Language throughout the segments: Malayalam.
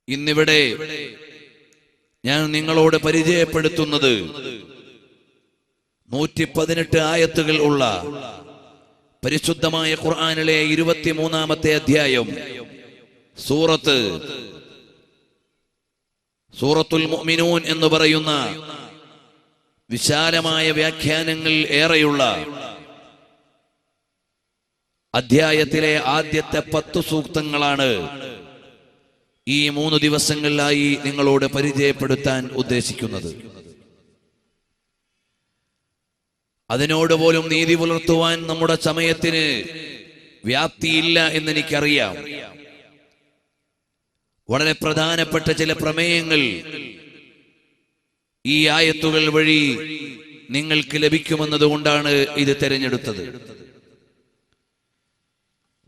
ഇന്നിവിടെ ഞാൻ നിങ്ങളോട് പരിചയപ്പെടുത്തുന്നത് 118 ആയത്തുകൾ ഉള്ള പരിശുദ്ധമായ ഖുർആനിലെ 23-ാമത്തെ അധ്യായം സൂറത്തുൽ മുഅ്മിനൂൻ എന്ന് പറയുന്ന വിശാലമായ വ്യാഖ്യാനങ്ങൾ ഏറെയുള്ള അധ്യായത്തിലെ ആദ്യത്തെ 10 സൂക്തങ്ങളാണ് ഈ 3 ദിവസങ്ങളിലായി നിങ്ങളോട് പരിചയപ്പെടുത്താൻ ഉദ്ദേശിക്കുന്നത്. അതിനോട് പോലും നീതി പുലർത്തുവാൻ നമ്മുടെ സമയത്തിന് വ്യാപ്തിയില്ല എന്നെനിക്കറിയാം. വളരെ പ്രധാനപ്പെട്ട ചില പ്രമേയങ്ങൾ ഈ ആയത്തുകൾ വഴി നിങ്ങൾക്ക് ലഭിക്കുമെന്നതുകൊണ്ടാണ് ഇത് തിരഞ്ഞെടുത്തത്.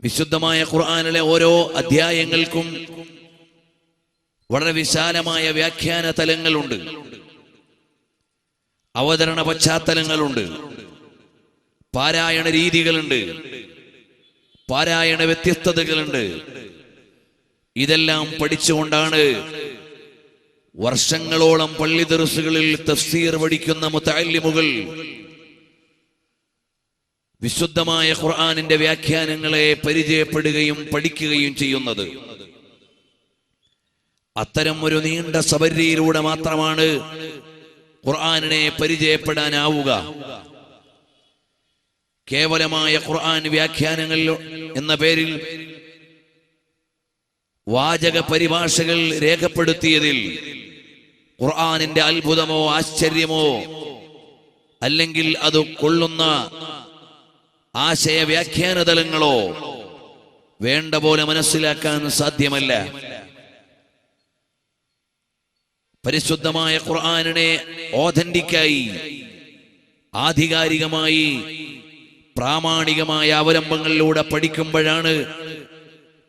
വിശുദ്ധമായ ഖുർആനിലെ ഓരോ അധ്യായങ്ങൾക്കും വളരെ വിശാലമായ വ്യാഖ്യാന തലങ്ങളുണ്ട്, അവതരണ പശ്ചാത്തലങ്ങളുണ്ട്, പാരായണ രീതികളുണ്ട്, പാരായണ വ്യത്യസ്തതകളുണ്ട്. ഇതെല്ലാം പഠിച്ചുകൊണ്ടാണ് വർഷങ്ങളോളം പള്ളി ദർസുകളിൽ തഫ്സീർ പഠിക്കുന്ന മുതഅല്ലിമുകൾ വിശുദ്ധമായ ഖുർആനിന്റെ വ്യാഖ്യാനങ്ങളെ പരിചയപ്പെടുകയും പഠിക്കുകയും ചെയ്യുന്നത്. അത്തരം ഒരു നീണ്ട സബരിയിലൂടെ മാത്രമാണ് ഖുർആനിനെ പരിചയപ്പെടാനാവുക. കേവലമായ ഖുർആൻ വ്യാഖ്യാനങ്ങൾ എന്ന പേരിൽ വാചക പരിഭാഷകൾ രേഖപ്പെടുത്തിയതിൽ ഖുർആനിന്റെ അത്ഭുതമോ ആശ്ചര്യമോ അല്ലെങ്കിൽ അത് കൊള്ളുന്ന ആശയ വ്യാഖ്യാന തലങ്ങളോ വേണ്ട പോലെ മനസ്സിലാക്കാൻ സാധ്യമല്ല. പരിശുദ്ധമായ ഖുർആനിനെ ഓഥന്റിക്കായി, ആധികാരികമായി, പ്രാമാണികമായ അവലംബങ്ങളിലൂടെ പഠിക്കുമ്പോഴാണ്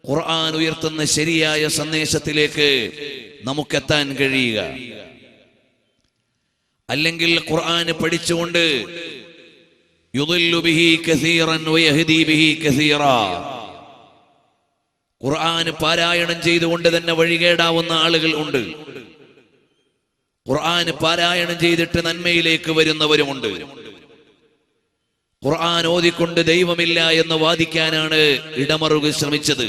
ഖുർആൻ ഉയർത്തുന്ന ശരിയായ സന്ദേശത്തിലേക്ക് നമുക്കെത്താൻ കഴിയുക. അല്ലെങ്കിൽ ഖുർആൻ പഠിച്ചുകൊണ്ട് യുദില്ലു ബിഹി കസീറൻ വയഹ്ദി ബിഹി കസീറാ, ഖുർആൻ പാരായണം ചെയ്തുകൊണ്ട് തന്നെ വഴികേടാവുന്ന ആളുകൾ ഉണ്ട്. ഖുർആൻ പാരായണം ചെയ്തിട്ട് നന്മയിലേക്ക് വരുന്നവരുമുണ്ട്. ഖുർആൻ ഓതിക്കൊണ്ട് ദൈവമില്ല എന്ന് വാദിക്കാനാണ് ഇടമറുകൾ ശ്രമിച്ചത്.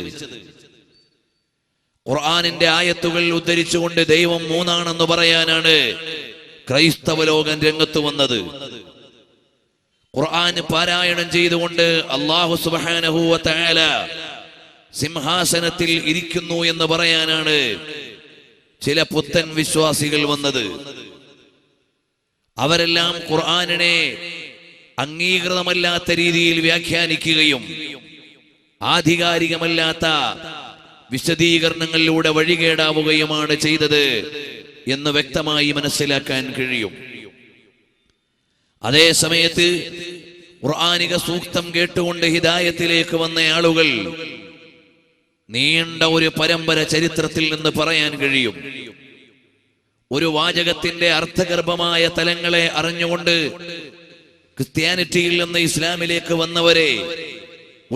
ഖുർആനിന്റെ ആയത്തുകൾ ഉദ്ധരിച്ചുകൊണ്ട് ദൈവം 3 പറയാനാണ് ക്രൈസ്തവ ലോകം രംഗത്ത് വന്നത്. ഖുർആൻ പാരായണം ചെയ്തുകൊണ്ട് അല്ലാഹു സുബ്ഹാനഹു വ തആല സിംഹാസനത്തിൽ ഇരിക്കുന്നു എന്ന് പറയാനാണ് ചില പുത്തൻ വിശ്വാസികൾ വന്നത്. അവരെല്ലാം ഖുർആനിനെ അംഗീകൃതമല്ലാത്ത രീതിയിൽ വ്യാഖ്യാനിക്കുകയും ആധികാരികമല്ലാത്ത വിശദീകരണങ്ങളിലൂടെ വഴികേടാവുകയുമാണ് ചെയ്തത് എന്ന് വ്യക്തമായി മനസ്സിലാക്കാൻ കഴിയും. അതേ സമയത്ത് ഖുർആനിക സൂക്തം കേട്ടുകൊണ്ട് ഹിദായത്തിലേക്ക് വന്ന ആളുകൾ നീണ്ട ഒരു പരമ്പര ചരിത്രത്തിൽ നിന്ന് പറയാൻ കഴിയും. ഒരു വാചകത്തിന്റെ അർത്ഥഗർഭമായ തലങ്ങളെ അറിഞ്ഞുകൊണ്ട് ക്രിസ്ത്യാനിറ്റിയിൽ നിന്ന് ഇസ്ലാമിലേക്ക് വന്നവരെ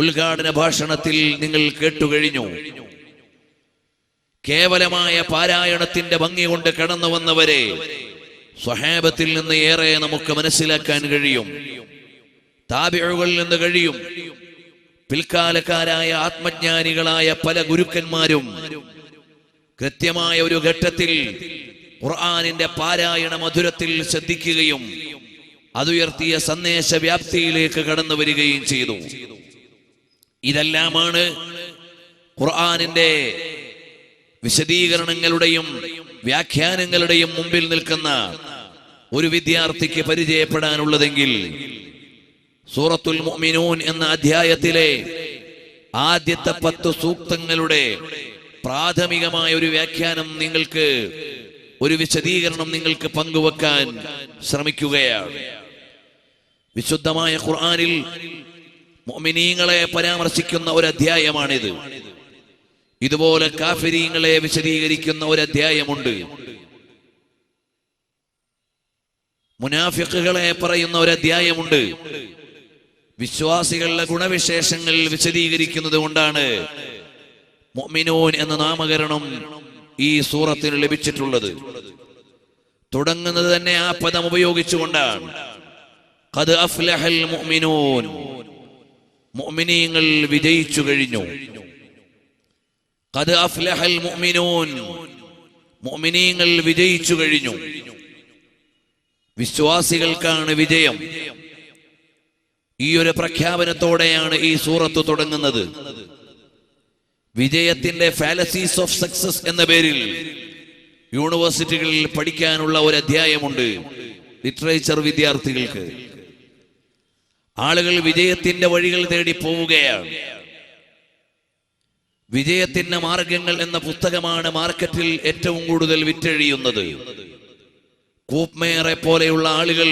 ഉദ്ഘാടന ഭാഷണത്തിൽ നിങ്ങൾ കേട്ടുകഴിഞ്ഞു. കേവലമായ പാരായണത്തിന്റെ ഭംഗി കൊണ്ട് കടന്നു വന്നവരെ സ്വഹാബത്തിൽ നിന്ന് ഏറെ നമുക്ക് മനസ്സിലാക്കാൻ കഴിയും. താബിഉകളിൽ നിന്ന് കഴിയും. പിൽക്കാലക്കാരായ ആത്മജ്ഞാനികളായ പല ഗുരുക്കന്മാരും കൃത്യമായ ഒരു ഘട്ടത്തിൽ ഖുർആനിന്റെ പാരായണ മധുരത്തിൽ ശ്രദ്ധിക്കുകയും അതുയർത്തിയ സന്ദേശ വ്യാപ്തിയിലേക്ക് കടന്നു വരികയും ചെയ്തു. ഇതെല്ലാമാണ് ഖുർആനിന്റെ വിശദീകരണങ്ങളുടെയും വ്യാഖ്യാനങ്ങളുടെയും മുമ്പിൽ നിൽക്കുന്ന ഒരു വിദ്യാർത്ഥിക്ക് പരിചയപ്പെടാനുള്ളതെങ്കിൽ സൂറത്തുൽ മുഅ്മിനൂൻ എന്ന അധ്യായത്തിലെ ആദ്യത്തെ 10 സൂക്തങ്ങളുടെ പ്രാഥമികമായ ഒരു വ്യാഖ്യാനം നിങ്ങൾക്ക്, ഒരു വിശദീകരണം നിങ്ങൾക്ക് പങ്കുവെക്കാൻ ശ്രമിക്കുകയാണ്. വിശുദ്ധമായ ഖുർആനിൽ മുഅ്മിനീങ്ങളെ പരാമർശിക്കുന്ന ഒരു അധ്യായമാണിത്. ഇതുപോലെ കാഫിരീങ്ങളെ വിശദീകരിക്കുന്ന ഒരു അധ്യായമുണ്ട്. മുനാഫിഖുകളെ പറയുന്ന ഒരു അധ്യായമുണ്ട്. വിശ്വാസികളുടെ ഗുണവിശേഷങ്ങൾ വിശദീകരിക്കുന്നത് കൊണ്ടാണ് മുഅ്മിനൂൻ എന്ന നാമകരണം ഈ സൂറത്തിന് ലഭിച്ചിട്ടുള്ളത്. തുടങ്ങുന്നത് തന്നെ ആ പദം ഉപയോഗിച്ചുകൊണ്ടാണ്. ഖദ് അഫ്ലഹൽ മുഅ്മിനൂൻ, മുഅ്മിനീങ്ങൾ വിജയിച്ചു കഴിഞ്ഞു. ഖദ് അഫ്ലഹൽ മുഅ്മിനൂൻ, മുഅ്മിനീങ്ങൾ വിജയിച്ചു കഴിഞ്ഞു. വിശ്വാസികൾക്കാണ് വിജയം. ഈ ഒരു പ്രഖ്യാപനത്തോടെയാണ് ഈ സൂറത്ത് തുടങ്ങുന്നത്. വിജയത്തിന്റെ ഫാലസീസ് ഓഫ് സക്സസ് എന്ന പേരിൽ യൂണിവേഴ്സിറ്റികളിൽ പഠിക്കാനുള്ള ഒരു അധ്യായമുണ്ട് ലിറ്ററേച്ചർ വിദ്യാർത്ഥികൾക്ക്. ആളുകൾ വിജയത്തിന്റെ വഴികൾ തേടി പോവുകയാണ്. വിജയത്തിന്റെ മാർഗങ്ങൾ എന്ന പുസ്തകമാണ് മാർക്കറ്റിൽ ഏറ്റവും കൂടുതൽ വിറ്റഴിയുന്നത്. കൂപ്മേറെ പോലെയുള്ള ആളുകൾ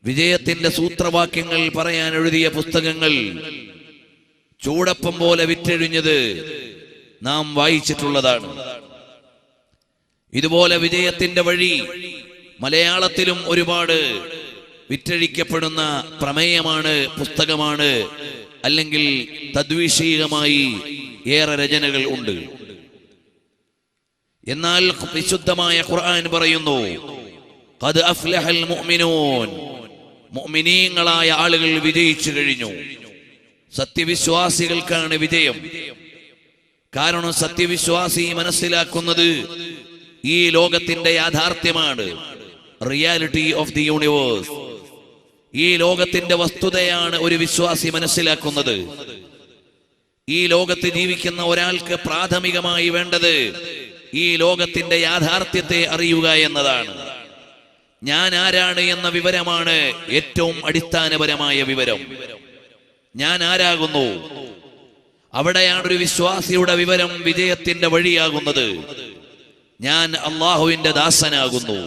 വിജയത്തിന്റെ സൂത്രവാക്യങ്ങൾ പറയാൻ എഴുതിയ പുസ്തകങ്ങൾ ചൂടപ്പം പോലെ വിറ്റഴിഞ്ഞത് നാം വായിച്ചിട്ടുള്ളതാണ്. ഇതുപോലെ വിജയത്തിന്റെ വഴി മലയാളത്തിലും ഒരുപാട് വിറ്റഴിക്കപ്പെടുന്ന പ്രമേയമാണ്, പുസ്തകമാണ്, അല്ലെങ്കിൽ തദ്വിഷീകമായി ഏറെ രചനകൾ ഉണ്ട്. എന്നാൽ വിശുദ്ധമായ ഖുർആൻ പറയുന്നു ഖദ് അഫ്ലഹൽ മുഅ്മിനൂൻ, മുഅ്മിനീങ്ങളായ ആളുകൾ വിജയിച്ചു കഴിഞ്ഞു. സത്യവിശ്വാസികൾക്കാണ് വിജയം. കാരണം സത്യവിശ്വാസി മനസ്സിലാക്കുന്നത് ഈ ലോകത്തിന്റെ യാഥാർത്ഥ്യമാണ്, റിയാലിറ്റി ഓഫ് ദി യൂണിവേഴ്സ്. ഈ ലോകത്തിന്റെ വസ്തുതയാണ് ഒരു വിശ്വാസി മനസ്സിലാക്കുന്നത്. ഈ ലോകത്ത് ജീവിക്കുന്ന ഒരാൾക്ക് പ്രാഥമികമായി വേണ്ടത് ഈ ലോകത്തിന്റെ യാഥാർത്ഥ്യത്തെ അറിയുക എന്നതാണ്. ഞാൻ ആരാണ് എന്ന വിവരമാണ് ഏറ്റവും അടിസ്ഥാനപരമായ വിവരം. ഞാൻ ആരാകുന്നു, അവിടെയാണ് ഒരു വിശ്വാസിയുടെ വിവരം വിജയത്തിന്റെ വഴിയാകുന്നത്. ഞാൻ അല്ലാഹുവിന്റെ ദാസനാകുന്നു.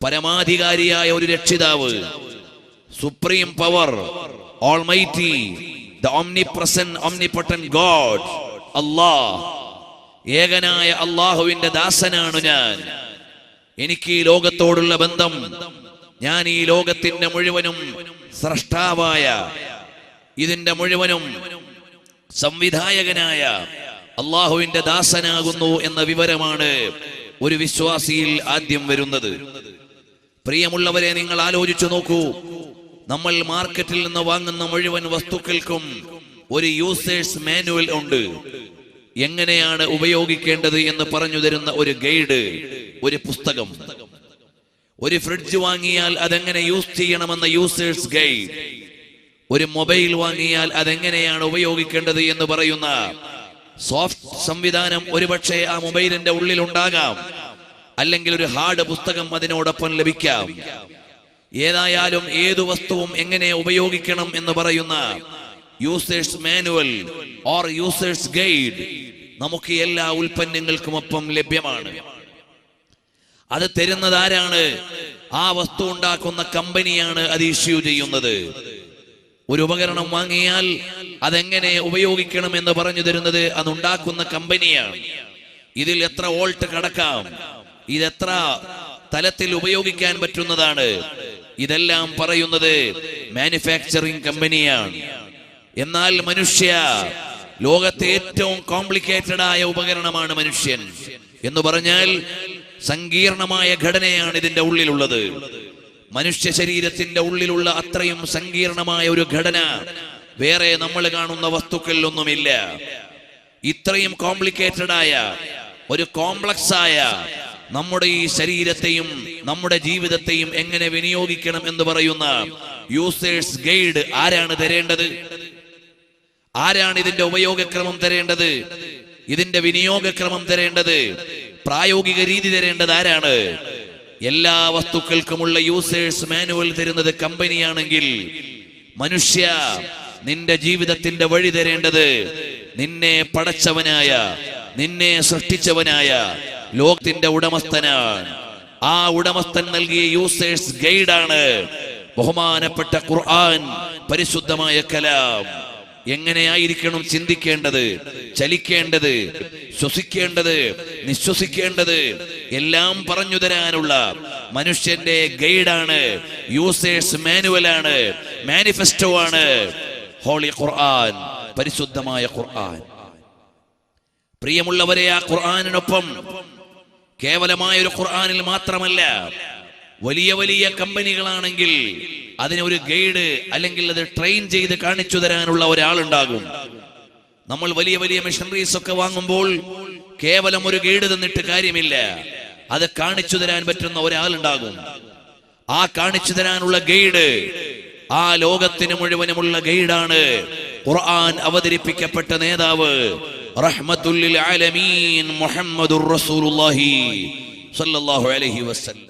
പരമാധികാരിയായ ഒരു രക്ഷിതാവ്, supreme power, almighty, the omnipresent omnipotent God, Allah, ഏകനായ അല്ലാഹുവിന്റെ ദാസനാണ് ഞാൻ. എനിക്ക് ഈ ലോകത്തോടുള്ള ബന്ധം, ഞാൻ ഈ ലോകത്തിന്റെ മുഴുവനും സ്രഷ്ടാവായ, ഇതിന്റെ മുഴുവനും സംവിധായകനായ അല്ലാഹുവിന്റെ ദാസനാകുന്നു എന്ന വിവരമാണ് ഒരു വിശ്വാസിയിൽ ആദ്യം വരുന്നത്. പ്രിയമുള്ളവരെ, നിങ്ങൾ ആലോചിച്ചു നോക്കൂ. നമ്മൾ മാർക്കറ്റിൽ നിന്ന് വാങ്ങുന്ന മുഴുവൻ വസ്തുക്കൾക്കും ഒരു യൂസേഴ്സ് മാനുവൽ ഉണ്ട്. എങ്ങനെയാണ് ഉപയോഗിക്കേണ്ടത് എന്ന് പറഞ്ഞു തരുന്ന ഒരു ഗൈഡ്, ഒരു പുസ്തകം. ഒരു ഫ്രിഡ്ജ് വാങ്ങിയാൽ അതെങ്ങനെ യൂസ് ചെയ്യണമെന്ന യൂസേഴ്സ് ഗൈഡ്. ഒരു മൊബൈൽ വാങ്ങിയാൽ അതെങ്ങനെയാണ് ഉപയോഗിക്കേണ്ടത് എന്ന് പറയുന്ന സോഫ്റ്റ് സംവിധാനം ഒരുപക്ഷെ ആ മൊബൈലിന്റെ ഉള്ളിൽ ഉണ്ടാകാം, അല്ലെങ്കിൽ ഒരു ഹാർഡ് പുസ്തകം അതിനോടൊപ്പം ലഭിക്കാം. ഏതായാലും ഏതു വസ്തുവും എങ്ങനെ ഉപയോഗിക്കണം എന്ന് പറയുന്ന users manual or users guide നമുക്ക് എല്ലാ ഉൽപ്പന്നങ്ങൾക്കുമൊപ്പം ലഭ്യമാണ്. അത് തരുന്നത് ആരാണ്? ആ വസ്തു ഉണ്ടാക്കുന്ന കമ്പനിയാണ് അത് ഇഷ്യൂ ചെയ്യുന്നത്. ഒരു ഉപകരണം വാങ്ങിയാൽ അതെങ്ങനെ ഉപയോഗിക്കണം എന്ന് പറഞ്ഞു തരുന്നത് അതുണ്ടാക്കുന്ന കമ്പനിയാണ്. ഇതിൽ എത്ര വോൾട്ട് കടക്കാം, ഇതെത്ര തലത്തിൽ ഉപയോഗിക്കാൻ പറ്റുന്നതാണ്, ഇതെല്ലാം പറയുന്നത് മാനുഫാക്ചറിംഗ് കമ്പനിയാണ്. എന്നാൽ മനുഷ്യ, ലോകത്തെ ഏറ്റവും കോംപ്ലിക്കേറ്റഡ് ആയ ഉപകരണമാണ് മനുഷ്യൻ. എന്ന് പറഞ്ഞാൽ സങ്കീർണമായ ഘടനയാണ് ഇതിന്റെ ഉള്ളിലുള്ളത്. മനുഷ്യ ശരീരത്തിന്റെ ഉള്ളിലുള്ള അത്രയും സങ്കീർണമായ ഒരു ഘടന വേറെ നമ്മൾ കാണുന്ന വസ്തുക്കളിലൊന്നുമില്ല. ഇത്രയും കോംപ്ലിക്കേറ്റഡ് ആയ ഒരു കോംപ്ലക്സ് ആയ നമ്മുടെ ഈ ശരീരത്തെയും നമ്മുടെ ജീവിതത്തെയും എങ്ങനെ വിനിയോഗിക്കണം എന്ന് പറയുന്ന യൂസേഴ്സ് ഗൈഡ് ആരാണ് തരേണ്ടത്? ആരാണ് ഇതിന്റെ ഉപയോഗക്രമം തരേണ്ടത്? ഇതിന്റെ വിനിയോഗക്രമം തരേണ്ടത്? പ്രായോഗിക രീതി തരേണ്ടത് ആരാണ്? എല്ലാ വസ്തുക്കൾക്കുമുള്ള യൂസേഴ്സ് മാനുവൽ തരുന്നത് കമ്പനിയാണെങ്കിൽ, മനുഷ്യ, നിന്റെ ജീവിതത്തിന്റെ വഴി തരേണ്ടത് നിന്നെ പടച്ചവനായ, നിന്നെ സൃഷ്ടിച്ചവനായ ലോകത്തിന്റെ ഉടമസ്ഥനാണ്. ആ ഉടമസ്ഥൻ നൽകിയ യൂസേഴ്സ് ഗൈഡാണ് ബഹുമാനപ്പെട്ട ഖുർആൻ, പരിശുദ്ധമായ കലാം. എങ്ങനെയായിരിക്കണം ചിന്തിക്കേണ്ടത്, ചലിക്കേണ്ടത്, ശ്വസിക്കേണ്ടത്, നിശ്വസിക്കേണ്ടത് എല്ലാം പറഞ്ഞു തരാനുള്ള മനുഷ്യന്റെ ഗൈഡാണ്, യൂസേഴ്സ് മാനുവലാണ്, മാനിഫെസ്റ്റോ ആണ് ഹോളി ഖുർആൻ, പരിശുദ്ധമായ ഖുർആൻ. പ്രിയമുള്ളവരെ, ആ ഖുർആനിനൊപ്പം കേവലമായ ഒരു ഖുർആനിൽ മാത്രമല്ല, വലിയ വലിയ കമ്പനികളാണെങ്കിൽ അതിനൊരു ഗൈഡ് അല്ലെങ്കിൽ അത് ട്രെയിൻ ചെയ്ത് കാണിച്ചു തരാനുള്ള ഒരാളുണ്ടാകും. നമ്മൾ വലിയ വലിയ മെഷീനറീസ് ഒക്കെ വാങ്ങുമ്പോൾ കേവലം ഒരു ഗൈഡ് തന്നിട്ട് കാര്യമില്ല, അത് കാണിച്ചു തരാൻ പറ്റുന്ന ഒരാളുണ്ടാകും. ആ കാണിച്ചു തരാനുള്ള ഗൈഡ് ആ ലോകത്തിന് മുഴുവനുമുള്ള ഗൈഡാണ് ഖുർആൻ അവതരിപ്പിക്കപ്പെട്ട നേതാവ് റഹ്മത്തുൽ ലിൽ ആലമീൻ മുഹമ്മദുർ റസൂലുള്ളാഹി സ്വല്ലല്ലാഹു അലൈഹി വസല്ലം.